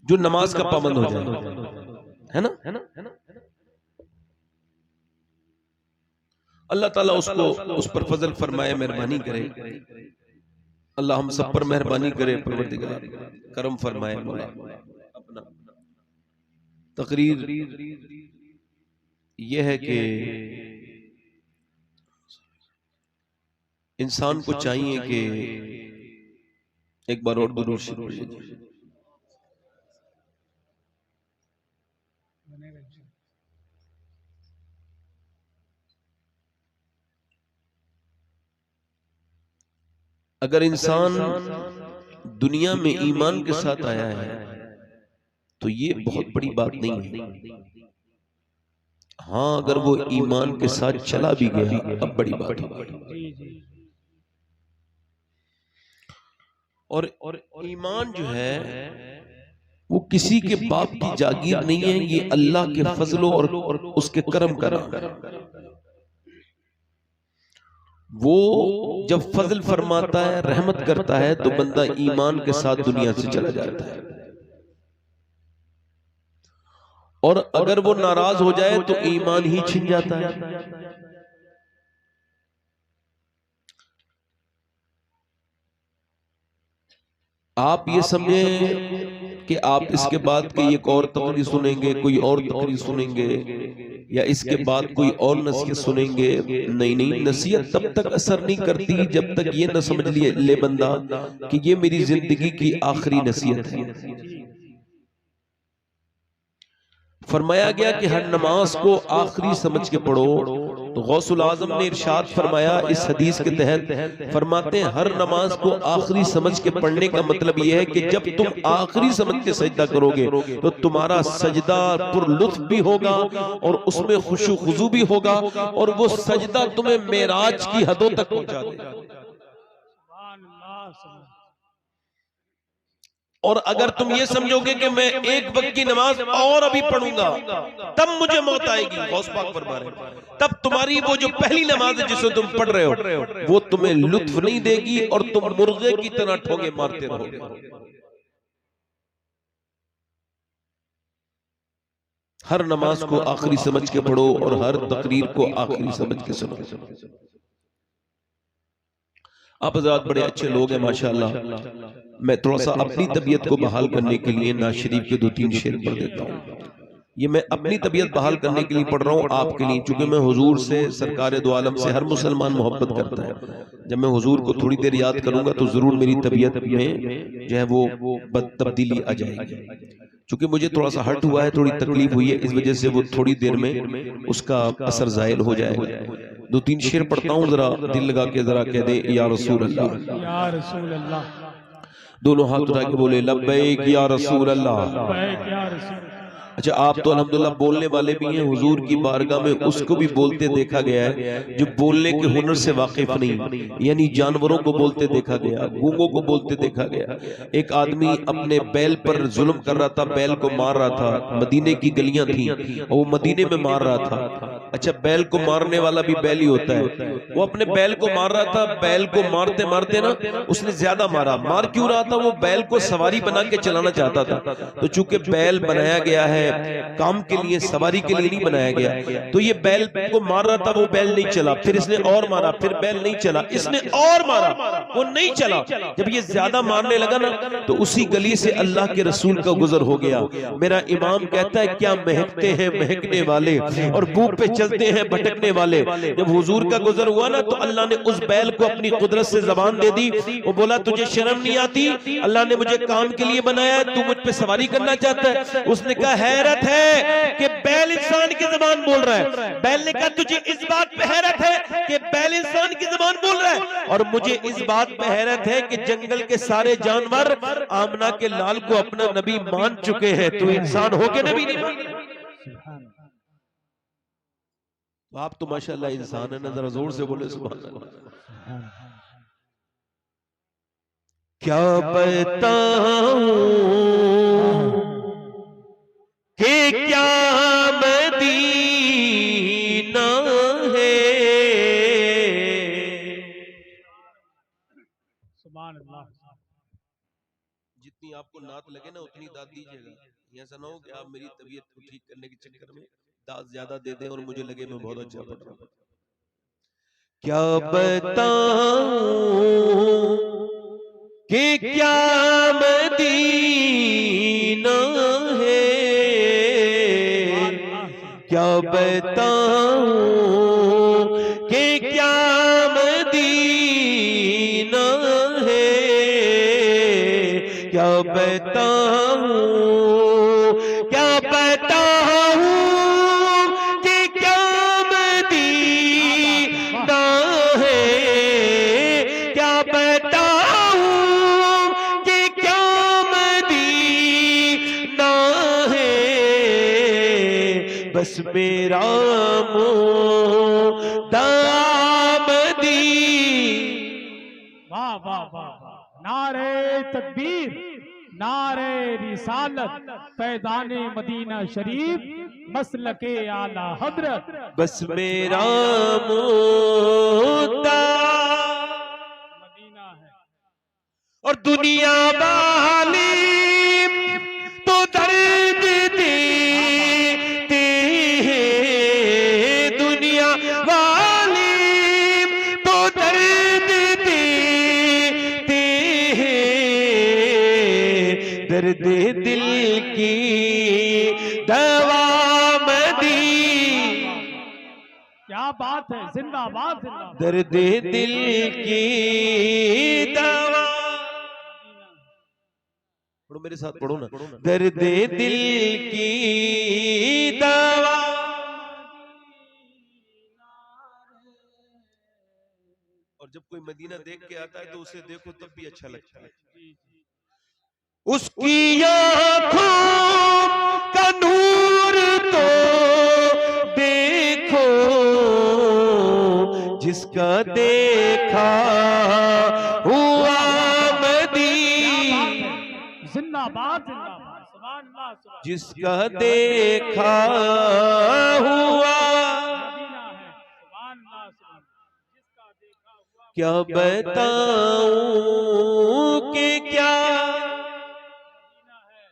जो नमाज का पाबंद हो जाए, है ना? अल्लाह ताला उसको उस पर फजल फरमाए, मेहरबानी करे। अल्लाह हम सब पर मेहरबानी करे, परवरदिगार करम फरमाए। मौला अपना तकरीर यह है कि इंसान को चाहिए कि एक बार और दुरूद शरीफ पढ़ लीजिए। अगर इंसान दुनिया में ईमान के साथ आया है तो ये बहुत बड़ी बात नहीं है। हाँ, अगर वो ईमान के साथ चला भी गया अब बड़ी बात होगी। और ईमान जो है वो किसी के बाप की जागीर नहीं है, ये अल्लाह के फजलो और उसके करम का नाम है। वो जब फजल फरमाता है, रहमत करता है, तो बंदा ईमान के साथ दुनिया से चला जाता है। और अगर वो नाराज हो जाए तो ईमान ही छिन जाता है। आप ये समझें कि आप इसके बाद की एक और तकरीर सुनेंगे, कोई और तकरीर सुनेंगे, या इसके बाद कोई और नसीहत सुनेंगे। नहीं नहीं, नसीहत तब तक असर नहीं करती जब तक ये न समझ ले बंदा कि ये मेरी जिंदगी की आखिरी नसीहत है। फरमाया गया कि हर नमाज को आखिरी समझ के पढ़ो। तो गौसुल आजम ने इरशाद फरमाया इस हदीस के तहत, फरमाते हैं हर नमाज को आखिरी समझ के पढ़ने का मतलब यह है कि जब तुम आखिरी समझ के सजदा करोगे तो तुम्हारा सजदा पुरलुत्फ भी होगा और उसमें खुशू खुजू भी होगा, और वो सजदा तुम्हें मेराज की हदों तक पहुंचा देगा। और अगर तुम ये समझोगे कि मैं एक वक्त की नमाज और अभी पढ़ूंगा तब मुझे मौत आएगी, गौस पाक फरमा रहे हैं, तब तुम्हारी वो जो पहली नमाज है जिसे तुम पढ़ रहे हो वो तुम्हें लुत्फ नहीं देगी और तुम मुर्गे की तरह ठोंगे मारते रहोगे। हर नमाज को आखिरी समझ के पढ़ो और हर तकरीर को आखिरी समझ के सुनो। आप हज़रात बड़े अच्छे लोग हैं माशाअल्लाह। मैं थोड़ा सा अपनी तबीयत को बहाल करने के लिए नाज़ शरीफ के 2-3 शेर पढ़ देता हूँ। ये मैं अपनी तबीयत बहाल करने के लिए पढ़ रहा हूँ, आपके लिए, चूंकि मैं हुजूर से, सरकार दो आलम से हर मुसलमान मोहब्बत करता है। जब मैं हुजूर को थोड़ी देर याद करूंगा तो जरूर मेरी तबीयत में जो है वो तब्दीली आ जाएगी। चूंकि मुझे थोड़ा सा हर्ट हुआ है, थोड़ी तकलीफ हुई है, इस वजह से वो थोड़ी देर में उसका असर जाहिर हो जाएगा। 2-3 शेर पढ़ता हूँ, जरा दिल लगा के जरा कह दे या रसूल अल्लाह, या रसूल अल्लाह। दोनों हाथ उठा के बोले लब्बैक या रसूल अल्लाह। अच्छा, आप तो अल्हम्दुलिल्लाह बोलने वाले भी हैं, हुजूर की बारगाह में उसको भी बोलते देखा गया है जो बोलने के हुनर से वाकिफ नहीं, यानी जानवरों को बोलते देखा गया, गूंगों को बोलते देखा गया। एक आदमी अपने बैल पर जुल्म कर रहा था, बैल को मार रहा था, मदीने की गलियां थी और वो मदीने में मार रहा था। अच्छा, बैल को मारने वाला भी बैल ही होता है। वो अपने बैल को मार रहा था, बैल को मारते मारते ना उसने ज्यादा मारा। मार क्यों रहा था? वो बैल को सवारी बना के चलाना चाहता था। तो चूंकि बैल बनाया गया है काम के लिए, सवारी के लिए नहीं बनाया गया, तो ये बैल को मार रहा था, वो बैल नहीं चला। फिर इसने और मारा, फिर बैल नहीं चला, इसने और मारा, वो नहीं चला। जब ये ज्यादा मारने लगा ना तो उसी गली से अल्लाह के रसूल का गुजर हो गया। मेरा इमाम कहता है क्या महकते हैं महकने वाले और बू पे चलते हैं भटकने वाले। जब हुजूर का गुजर हुआ ना तो अल्लाह ने उस बैल को अपनी कुदरत से जबान दे दी। वो बोला तुझे शर्म नहीं आती? अल्लाह ने मुझे काम के लिए बनाया, तू मुझ पे सवारी करना चाहता है? उसने कहा हैरत है कि बैल इंसान की जबान बोल रहा है। बैल ने कहा तुझे इस बात पे हैरत है कि बैल इंसान की जबान बोल रहा है, और मुझे इस बात पे हैरत है कि जंगल के सारे जानवर आमना के लाल को अपना नबी मान चुके हैं, तू इंसान होके नबी नहीं मान। तो आप तो माशाल्लाह इंसान है ना, जरा जोर से बोले सुभान अल्लाह। क्या बताऊं कि क्या मदीना है, सुभान अल्लाह। जितनी आप आपको नात लगे ना उतनी दाद दीजिएगा। ऐसा ना हो कि आप मेरी तबीयत को ठीक करने के चक्कर में दाद ज्यादा दे दें और मुझे लगे मैं बहुत अच्छा पढ़ रहा हूं। क्या बताऊं कि क्या मदीना है, क्या बताऊं कि क्या मदीना है, क्या बताऊं क्या बताऊं कि क्या मदीना है, क्या बताऊं कि क्या मदीना है, बस मेरा दामदी। वाह वाह वाह वाह, नारे तकबीर, नारे रिसालत, फैज़ाने मदीना शरीफ, मसलके आला हजरत। बस मेरा मुद्दा मदीना है और दुनिया वाली तो दर्द देते हैं, दुनिया वाली तो दर्द देते हैं, दर्द दिल की दवा मदी। क्या बात है, जिंदाबाद जिंदाबाद। दर्द दिल की दवा, पढ़ो मेरे साथ, पढ़ो ना। दर्द दिल की दवा, और जब कोई मदीना देख के आता है तो उसे देखो तब भी अच्छा लगता है। उसकी आँखों का नूर तो देखो, जिसका देखा हुआ मदीना, जिंदाबाद जिंदाबाद, सुभान अल्लाह सुभान। जिसका देखा हुआ मदीना है, सुभान अल्लाह सुभान। जिसका देखा हुआ क्या बताऊं कि क्या। मदीना है,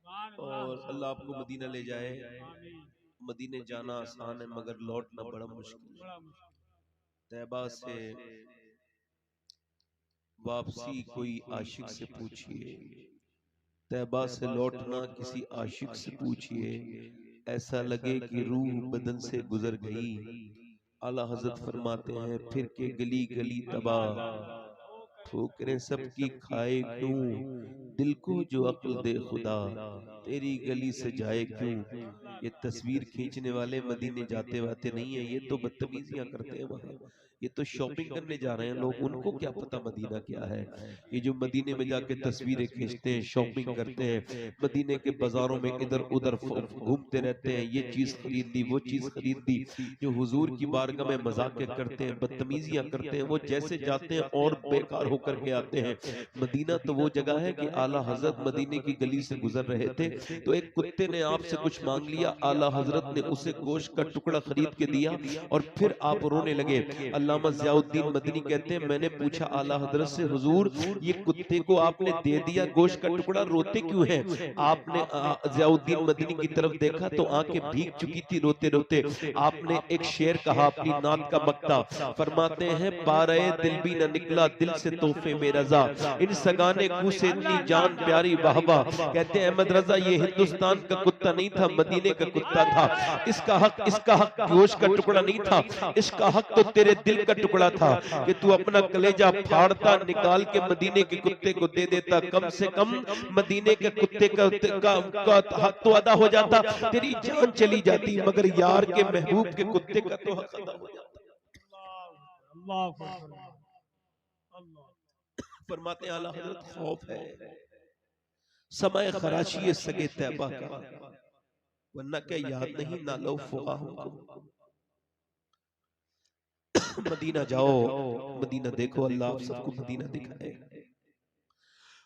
सुभान अल्लाह। और अल्लाह आपको मदीना ले जाए। आमीन। मदीने जाना आसान है मगर लौटना बड़ा मुश्किल है। बड़ा मुश्किल। तैबा से वापसी कोई आशिक से पूछिए, तैबा से लौटना किसी आशिक से पूछिए, ऐसा लगे कि रूह बदन से गुजर गई। आला हजरत फरमाते हैं फिर के गली गली तबाह, ठोकरें सबकी खाए क्यों, दिल को जो अक्ल दे खुदा, तेरी गली से जाए क्यों। ये तस्वीर खींचने वाले मदीने जाते वाते नहीं है, ये तो बदतमीजियां करते हैं वहां, ये तो शॉपिंग करने जा रहे हैं लोग, उनको क्या पता मदीना क्या है। ये जो मदीने में जाके तस्वीरें खींचते हैं, शॉपिंग करते हैं, मदीने के बाजारों में इधर उधर घूमते रहते हैं, ये चीज खरीद ली वो चीज खरीद ली, जो हुजूर की बारगाह में मजाक करते हैं, बदतमीजियां करते हैं, वो जैसे जाते हैं और बेकार होकर के आते हैं। मदीना तो वो जगह है कि आला हजरत मदीने की गली से गुजर रहे थे तो एक कुत्ते ने आपसे कुछ मांग लिया, आला हजरत ने उसे गोश्त का टुकड़ा खरीद के दिया और फिर आप रोने लगे। अल्लामा ज़ियाउद्दीन मदनी कहते हैं मैंने पूछा आला हजरत से, हुजूर ये कुत्ते को आपने दे दिया गोश्त का टुकड़ा, रोते क्यों हैं। आपने ज़ियाउद्दीन मदनी की तरफ देखा तो आंखें भीग चुकी थी रोते रोते। आपने एक शेर कहा अपनी नात का बकता, फरमाते हैं पारे दिल भी न निकला दिल से तोहफे में रजा, इन सगाने कू से इतनी जान प्यारी वाहवा। कहते हैं अहमद रजा ये हिंदुस्तान का कुत्ता नहीं था, मदीने का कुत्ता था। इसका हक गोश्त का टुकड़ा नहीं था, इसका हक तो तेरे दिल का टुकड़ा था कि तू अपना कलेजा फाड़ता निकाल के मदीने के कुत्ते को दे देता। कम से कम मदीने के कुत्ते का हक तो अदा हो जाता, तेरी जान चली जाती मगर यार के महबूब के कुत्ते का तो हक अदा हो जाता। फरमाते हैं आला हजरत खौफ है समय खराशी सगे तैबा का, वरना क्या याद नहीं ना लो फुकाहों को। मदीना जाओ, मदीना देखो, अल्लाह आप सबको मदीना दिखाए।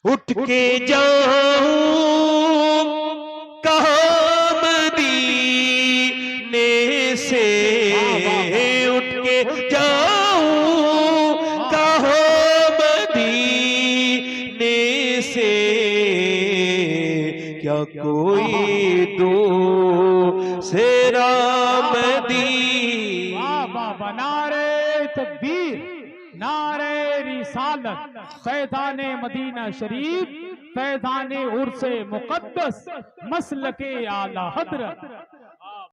उठ के जाऊं कहाँ मदीने से, उठ के जाऊं कहाँ मदीने क्या कोई दो सेरा मदी। बाबा नारे तकबीर, नारे रिसालत, फैज़ाने मदीना शरीफ, फैज़ाने उर्से मुक़द्दस, मसलके आला हज़रत